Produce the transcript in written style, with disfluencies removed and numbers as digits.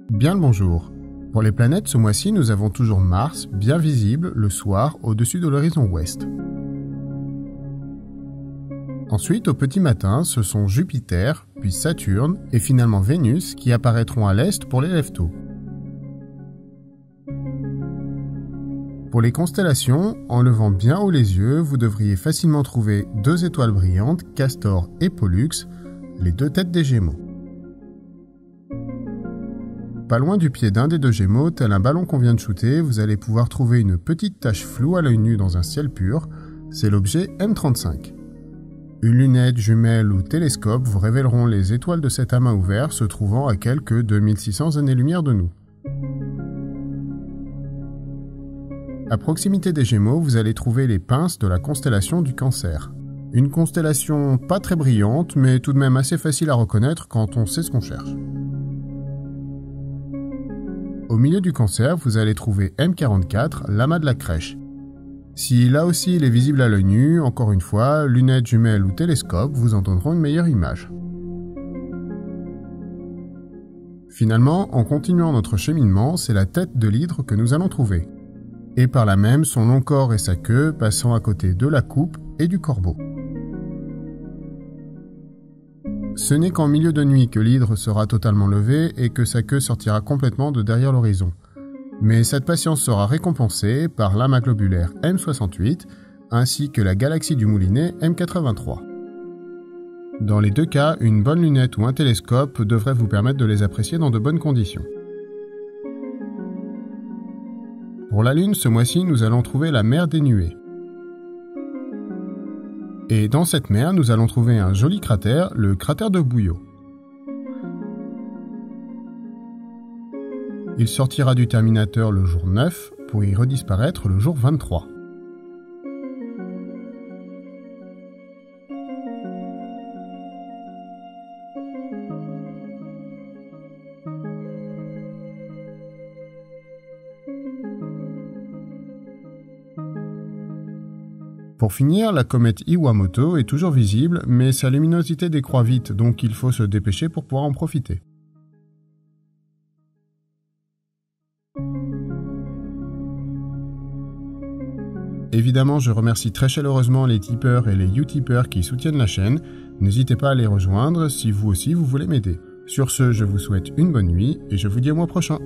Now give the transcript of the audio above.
Bien le bonjour. Pour les planètes, ce mois-ci, nous avons toujours Mars, bien visible, le soir, au-dessus de l'horizon ouest. Ensuite, au petit matin, ce sont Jupiter, puis Saturne, et finalement Vénus, qui apparaîtront à l'est pour les lève-tôt. Pour les constellations, en levant bien haut les yeux, vous devriez facilement trouver 2 étoiles brillantes, Castor et Pollux, les 2 têtes des Gémeaux. Pas loin du pied d'un des 2 Gémeaux, tel un ballon qu'on vient de shooter, vous allez pouvoir trouver une petite tache floue à l'œil nu dans un ciel pur, c'est l'objet M35. Une lunette, jumelle ou télescope vous révéleront les étoiles de cet amas ouvert se trouvant à quelques 2600 années-lumière de nous. À proximité des Gémeaux, vous allez trouver les pinces de la constellation du Cancer. Une constellation pas très brillante, mais tout de même assez facile à reconnaître quand on sait ce qu'on cherche. Au milieu du Cancer, vous allez trouver M44, l'amas de la Crèche. Si là aussi il est visible à l'œil nu, encore une fois, lunettes, jumelles ou télescope vous en donneront une meilleure image. Finalement, en continuant notre cheminement, c'est la tête de l'hydre que nous allons trouver. Et par là même son long corps et sa queue passant à côté de la coupe et du corbeau. Ce n'est qu'en milieu de nuit que l'hydre sera totalement levé et que sa queue sortira complètement de derrière l'horizon. Mais cette patience sera récompensée par l'amas globulaire M68 ainsi que la galaxie du Moulinet M83. Dans les 2 cas, une bonne lunette ou un télescope devrait vous permettre de les apprécier dans de bonnes conditions. Pour la Lune, ce mois-ci, nous allons trouver la mer des nuées. Et dans cette mer, nous allons trouver un joli cratère, le cratère de Bouillot. Il sortira du terminateur le jour 9 pour y redisparaître le jour 23. Pour finir, la comète Iwamoto est toujours visible, mais sa luminosité décroît vite, donc il faut se dépêcher pour pouvoir en profiter. Évidemment, je remercie très chaleureusement les tipeurs et les utipeurs qui soutiennent la chaîne. N'hésitez pas à les rejoindre si vous aussi vous voulez m'aider. Sur ce, je vous souhaite une bonne nuit et je vous dis au mois prochain.